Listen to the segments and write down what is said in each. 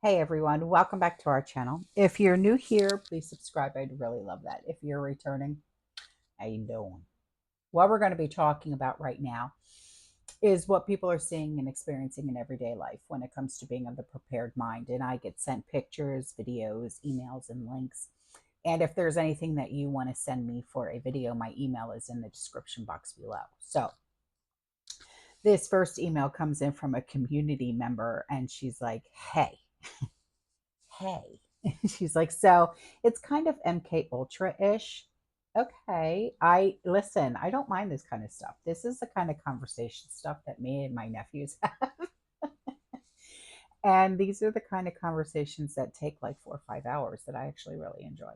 Hey everyone, welcome back to our channel. If you're new here, please subscribe. I'd really love that. If you're returning, how you doing? What we're going to be talking about right now is what people are seeing and experiencing in everyday life when it comes to being of the prepared mind. And I get sent pictures, videos, emails, and links. And if there's anything that you want to send me for a video, my email is in the description box below. So this first email comes in from a community member, and she's like, hey. She's like, so it's kind of MK Ultra-ish. Okay. I don't mind this kind of stuff. This is the kind of conversation stuff that me and my nephews have. And these are the kind of conversations that take like 4 or 5 hours that I actually really enjoy.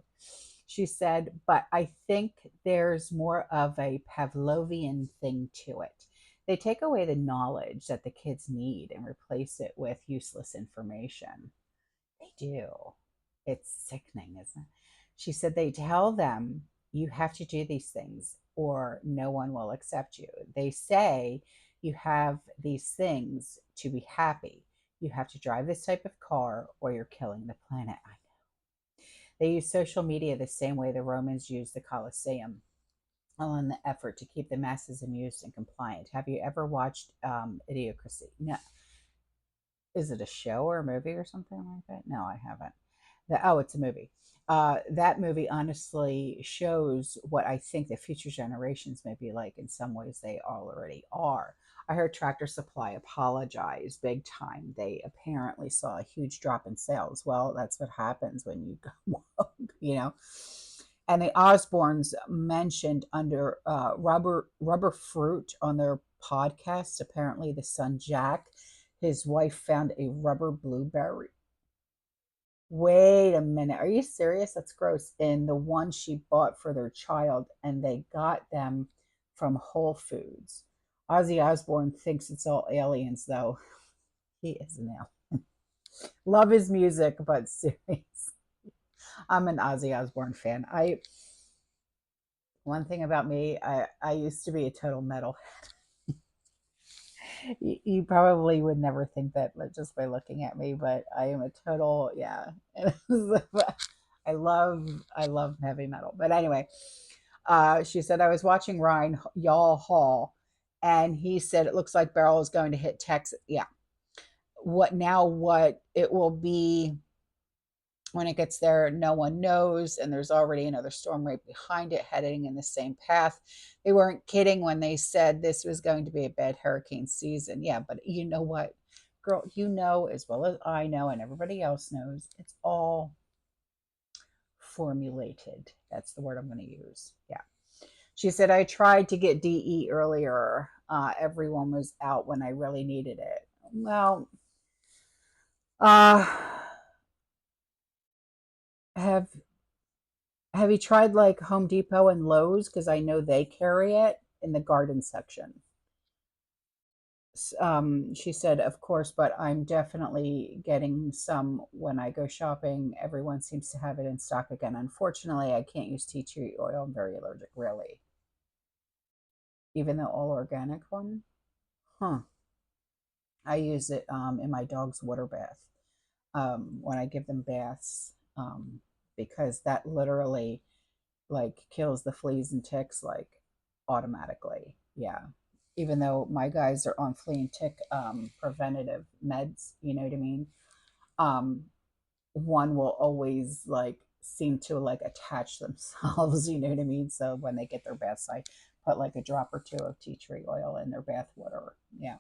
She said, but I think there's more of a Pavlovian thing to it. They take away the knowledge that the kids need and replace it with useless information. They do. It's sickening, isn't it? She said they tell them you have to do these things or no one will accept you. They say you have these things to be happy. You have to drive this type of car or you're killing the planet. I know. They use social media the same way the Romans used the Colosseum in the effort to keep the masses amused and compliant. Have you ever watched Idiocracy? No. Is it a show or a movie or something like that? No, I haven't. It's a movie. That movie honestly shows what I think the future generations may be like. In some ways, they already are. I heard Tractor Supply apologize big time. They apparently saw a huge drop in sales. Well, that's what happens when you go woke, you know. And the Osbournes mentioned under Rubber Fruit on their podcast. Apparently, the son Jack, his wife found a rubber blueberry. Wait a minute. Are you serious? That's gross. And the one she bought for their child, and they got them from Whole Foods. Ozzy Osbourne thinks it's all aliens, though. He is an alien. Love his music, but serious. I'm an Ozzy Osbourne fan. One thing about me, I used to be a total metal. You probably would never think that just by looking at me, but I am a total, yeah. I love heavy metal. But anyway, she said I was watching Ryan Y'all Hall, and he said it looks like Beryl is going to hit Texas. Yeah. What now? What it will be when it gets there, no one knows, and there's already another storm right behind it heading in the same path. They weren't kidding when they said this was going to be a bad hurricane season. Yeah, but you know what, girl, you know as well as I know, and everybody else knows, it's all formulated. That's the word I'm going to use. Yeah. She said, I tried to get DE earlier. Everyone was out when I really needed it. Well, uh, have Have you tried like Home Depot and Lowe's? Because I know they carry it in the garden section. She said, of course, but I'm definitely getting some when I go shopping. Everyone seems to have it in stock again. Unfortunately, I can't use tea tree oil. I'm very allergic, really. Even the all organic one? Huh. I use it in my dog's water bath when I give them baths because that literally like kills the fleas and ticks like automatically. Yeah. Even though my guys are on flea and tick preventative meds, you know what I mean? Um, one will always like seem to like attach themselves, you know what I mean? So when they get their baths, I put like a drop or two of tea tree oil in their bath water. Yeah.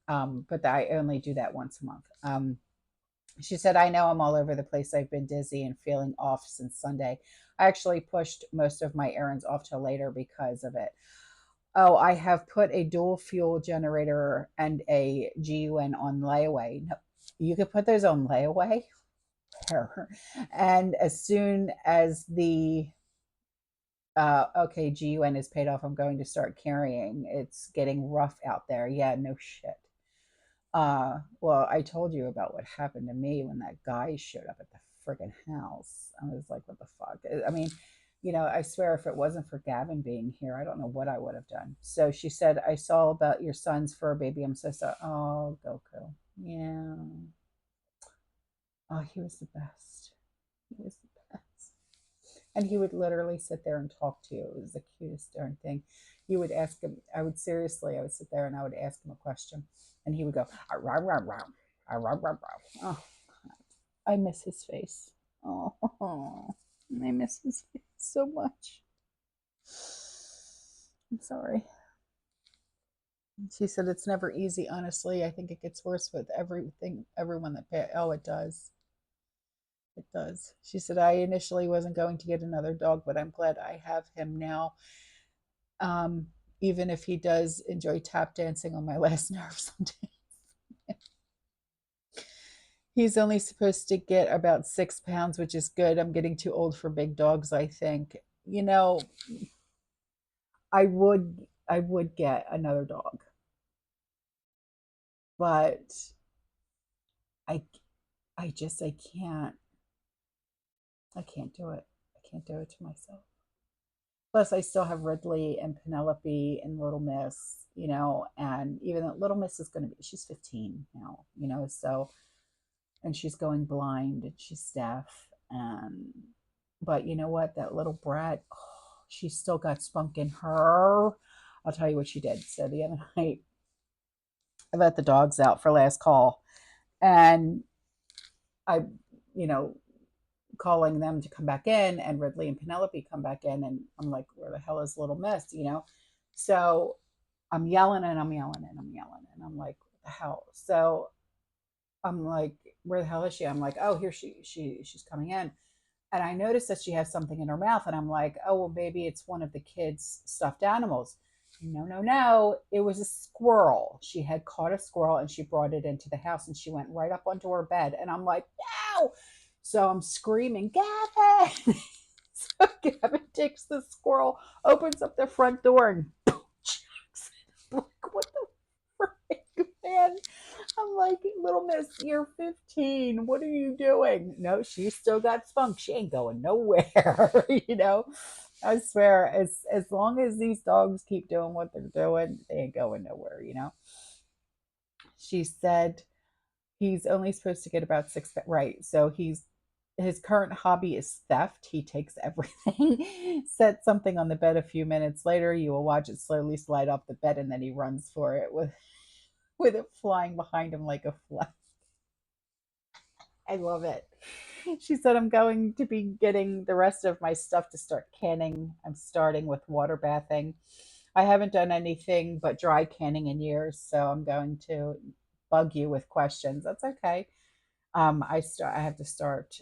But I only do that once a month. She said, I know I'm all over the place. I've been dizzy and feeling off since Sunday. I actually pushed most of my errands off till later because of it. Oh, I have put a dual fuel generator and a GUN on layaway. No, you could put those on layaway. And as soon as the okay, GUN is paid off, I'm going to start carrying. It's getting rough out there. Yeah, no shit. Well, I told you about what happened to me when that guy showed up at the friggin' house. I was like, what the fuck? I mean, I swear if it wasn't for Gavin being here, I don't know what I would have done. So she said, I saw about your son's fur baby. I'm so sorry. Oh, Goku. Yeah. Oh, he was the best. He was the best. And he would literally sit there and talk to you. It was the cutest darn thing. You would ask him, I would sit there and I would ask him a question, and he would go, "Ah, rah, rah, rah, ah, rah, rah, rah." Oh, I miss his face. Oh, I miss his face so much. I'm sorry. She said it's never easy, honestly. I think it gets worse with everyone that oh, it does. It does. She said, I initially wasn't going to get another dog, but I'm glad I have him now. Um, Even if he does enjoy tap dancing on my last nerve sometimes. He's only supposed to get about 6 pounds, which is good. I'm getting too old for big dogs, I think. You know, I would get another dog, but I I can't do it. I can't do it to myself. Plus, I still have Ridley and Penelope and Little Miss, and even though Little Miss is going to she's 15 now, so, and she's going blind and she's deaf. And, but you know what? That little brat, oh, she's still got spunk in her. I'll tell you what she did. So the other night, I let the dogs out for last call, and I, you know, calling them to come back in, and Ridley and Penelope come back in, and I'm like, where the hell is Little Miss? So I'm yelling and I'm yelling and I'm yelling and I'm like, what the hell? So I'm like, where the hell is she? I'm like, oh, here she's coming in. And I noticed that she has something in her mouth, and I'm like, oh, well, maybe it's one of the kids' stuffed animals. No, no, no. It was a squirrel. She had caught a squirrel and she brought it into the house, and she went right up onto her bed. And I'm like, no. So I'm screaming, Gavin. So Gavin takes the squirrel, opens up the front door, and I'm like, what the frick, man? I'm like, Little Miss, you're 15. What are you doing? No, she's still got spunk. She ain't going nowhere. I swear, as long as these dogs keep doing what they're doing, they ain't going nowhere. She said he's only supposed to get about six. Right. So his current hobby is theft. He takes everything. Set something on the bed a few minutes later. You will watch it slowly slide off the bed, and then he runs for it with it flying behind him like a flag. I love it. She said, I'm going to be getting the rest of my stuff to start canning. I'm starting with water bathing. I haven't done anything but dry canning in years, so I'm going to bug you with questions. That's okay. I have to start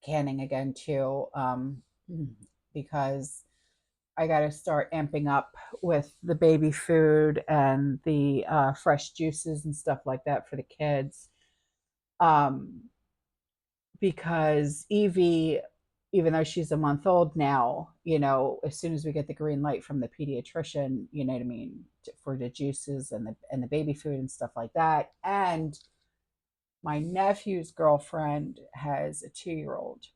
canning again too, because I got to start amping up with the baby food and the fresh juices and stuff like that for the kids. Um, because Evie, even though she's a month old now, as soon as we get the green light from the pediatrician, you know what I mean, for the juices and the baby food and stuff like that. And my nephew's girlfriend has a 2-year-old,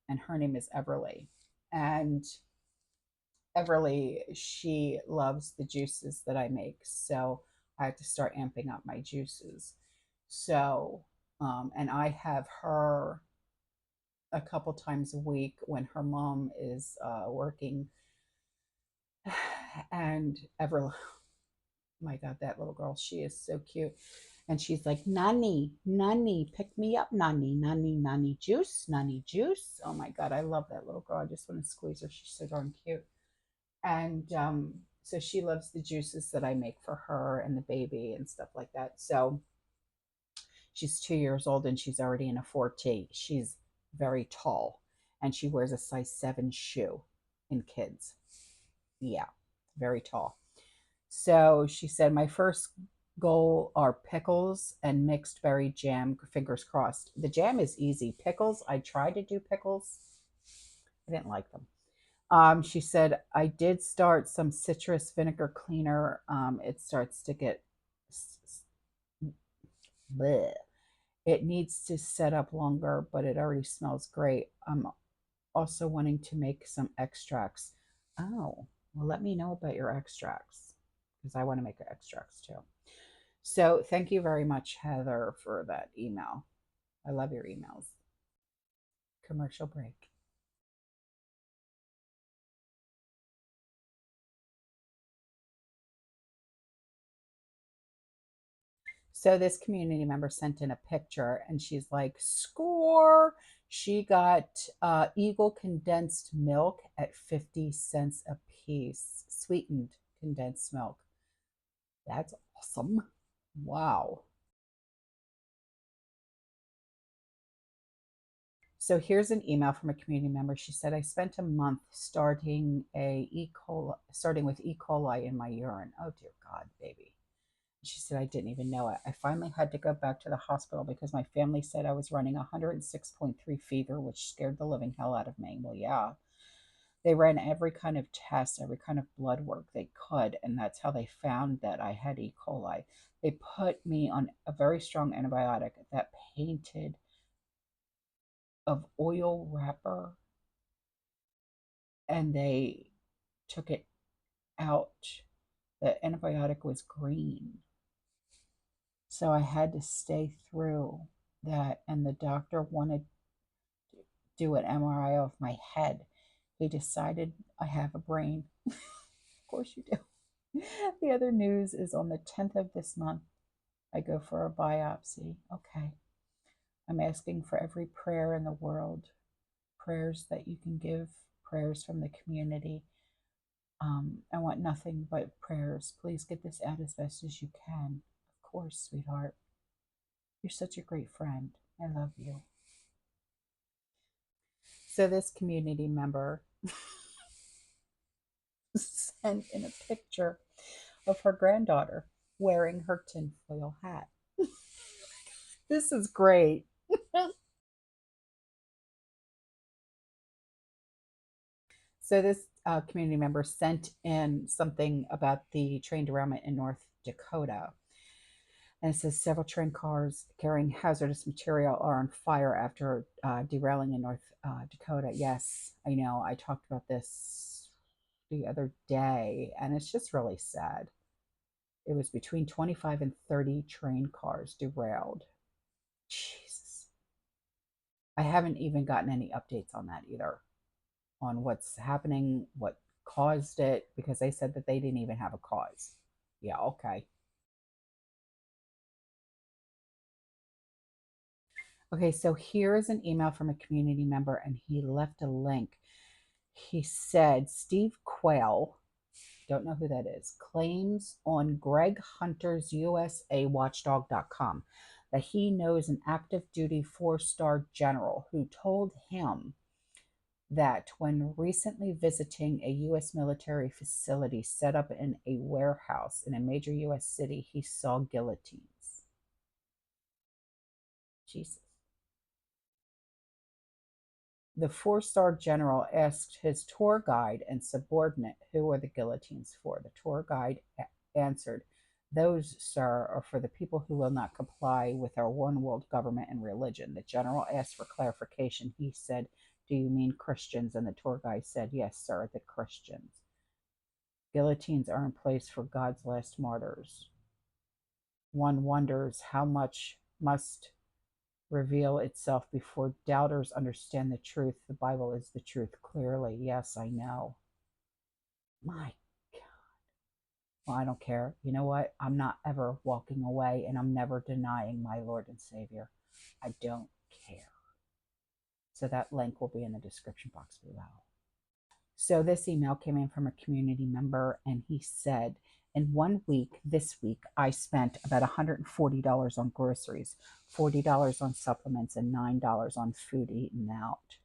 and her name is Everly. And Everly, she loves the juices that I make. So I have to start amping up my juices. So, and I have her a couple times a week when her mom is working. And Everly, my God, that little girl, she is so cute. And she's like, Nani, Nani, pick me up, Nani, Nani, Nani juice, Nani juice. Oh my God, I love that little girl. I just want to squeeze her. She's so darn cute. And so she loves the juices that I make for her and the baby and stuff like that. So she's 2 years old and she's already in a 4T. She's very tall, and she wears a size 7 shoe in kids. Yeah, very tall. So she said, my first goal are pickles and mixed berry jam, fingers crossed. The jam is easy. Pickles, I tried to do pickles. I didn't like them. She said, I did start some citrus vinegar cleaner. It starts to get, bleh. It needs to set up longer, but it already smells great. I'm also wanting to make some extracts. Oh, well, let me know about your extracts, because I want to make extracts too. So thank you very much, Heather, for that email. I love your emails. Commercial break. So this community member sent in a picture and she's like, score. She got Eagle condensed milk at 50 cents a piece, sweetened condensed milk. That's awesome. Wow. So here's an email from a community member. She said, I spent a month starting with E. coli in my urine. Oh dear God, baby. She said, I didn't even know it. I finally had to go back to the hospital because my family said I was running 106.3 fever, which scared the living hell out of me. Well, yeah. They ran every kind of test, every kind of blood work they could, and that's how they found that I had E. coli. They put me on a very strong antibiotic that painted of oil wrapper, and they took it out. The antibiotic was green. So I had to stay through that, and the doctor wanted to do an MRI of my head. He decided I have a brain. Of course you do. The other news is on the 10th of this month, I go for a biopsy. Okay. I'm asking for every prayer in the world, prayers that you can give, prayers from the community. I want nothing but prayers. Please get this out as best as you can. Of course, sweetheart. You're such a great friend. I love you. So this community member sent in a picture of her granddaughter wearing her tinfoil hat. This is great. So this community member sent in something about the train derailment in North Dakota. And it says several train cars carrying hazardous material are on fire after derailing in North Dakota. Yes, I know. I talked about this the other day, and it's just really sad. It was between 25 and 30 train cars derailed. Jesus. I haven't even gotten any updates on that either, on what's happening, what caused it, because they said that they didn't even have a cause. Yeah, okay. Okay, so here is an email from a community member, and he left a link. He said, Steve Quayle, don't know who that is, claims on Greg Hunter's USAWatchdog.com that he knows an active duty 4-star general who told him that when recently visiting a U.S. military facility set up in a warehouse in a major U.S. city, he saw guillotines. Jesus. The 4-star general asked his tour guide and subordinate, who are the guillotines for? The tour guide answered, those, sir, are for the people who will not comply with our one world government and religion. The general asked for clarification. He said, do you mean Christians? And the tour guide said, yes, sir, the Christians. Guillotines are in place for God's last martyrs. One wonders how much must reveal itself before doubters understand the truth. The Bible is the truth clearly. Yes, I know. My God. Well, I don't care. You know what? I'm not ever walking away, and I'm never denying my Lord and Savior. I don't care. So that link will be in the description box below. So this email came in from a community member, and he said, in 1 week, this week, I spent about $140 on groceries, $40 on supplements, and $9 on food eaten out.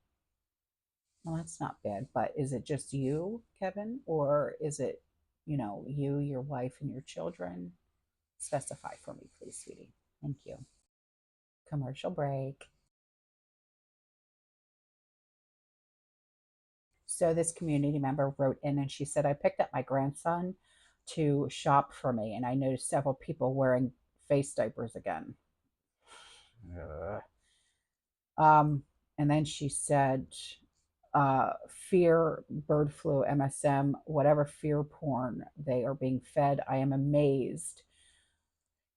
Well, that's not bad, but is it just you, Kevin, or is it, you, your wife, and your children? Specify for me, please, sweetie. Thank you. Commercial break. So this community member wrote in and she said, I picked up my grandson to shop for me, and I noticed several people wearing face diapers again. Um, and then she said, fear, bird flu, MSM, whatever fear porn they are being fed. I am amazed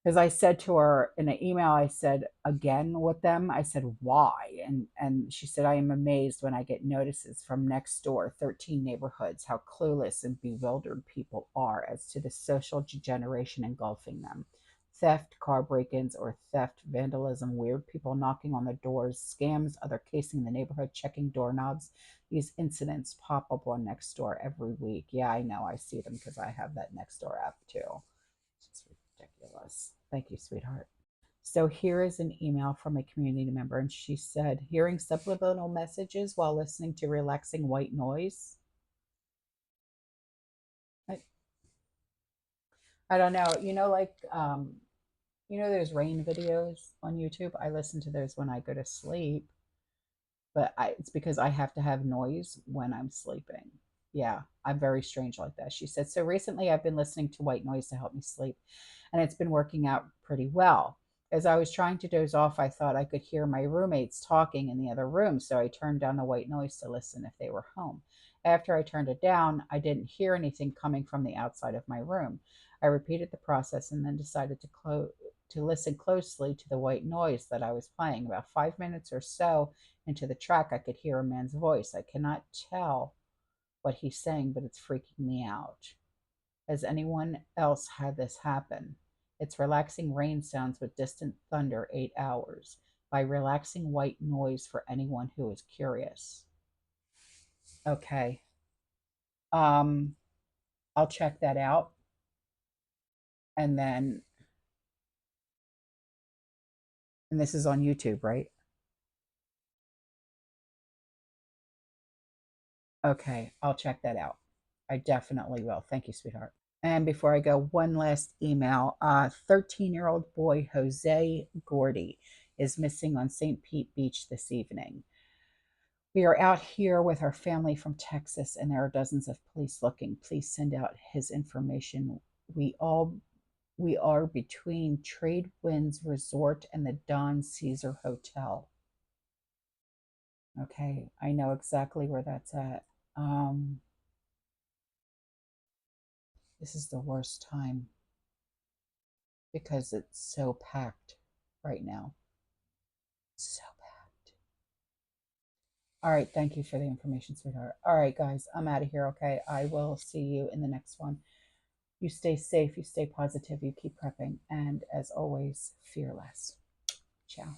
Because I said to her in an email, I said again with them, I said why, and she said, I am amazed when I get notices from next door 13 neighborhoods how clueless and bewildered people are as to the social degeneration engulfing them. Theft, car break-ins or theft, vandalism, weird people knocking on the doors, scams, other casing the neighborhood, checking doorknobs. These incidents pop up on Nextdoor every week. Yeah, I know, I see them because I have that Nextdoor app too. It's ridiculous. Thank you, sweetheart. So here is an email from a community member, and she said, hearing subliminal messages while listening to relaxing white noise. I, I don't know. There's rain videos on YouTube. I listen to those when I go to sleep, but it's because I have to have noise when I'm sleeping. Yeah, I'm very strange like that. She said, so recently I've been listening to white noise to help me sleep, and it's been working out pretty well. As I was trying to doze off, I thought I could hear my roommates talking in the other room, so I turned down the white noise to listen if they were home. After I turned it down, I didn't hear anything coming from the outside of my room. I repeated the process and then decided to listen closely to the white noise that I was playing. About 5 minutes or so into the track, I could hear a man's voice. I cannot tell what he's saying, but it's freaking me out. Has anyone else had this happen? It's relaxing rain sounds with distant thunder, 8 hours. By relaxing white noise for anyone who is curious. Okay. Um, I'll check that out. And this is on YouTube, right? Okay, I'll check that out. I definitely will. Thank you, sweetheart. And before I go, one last email. 13-year-old boy Jose Gordy is missing on St. Pete Beach this evening. We are out here with our family from Texas, and there are dozens of police looking. Please send out his information. We all we are between Trade Winds Resort and the Don Caesar Hotel. Okay, I know exactly where that's at. Um, this is the worst time because it's so packed right now. So packed. All right, thank you for the information, sweetheart. All right, guys, I'm out of here. Okay, I will see you in the next one. You stay safe, you stay positive, you keep prepping, and as always, fearless. Ciao.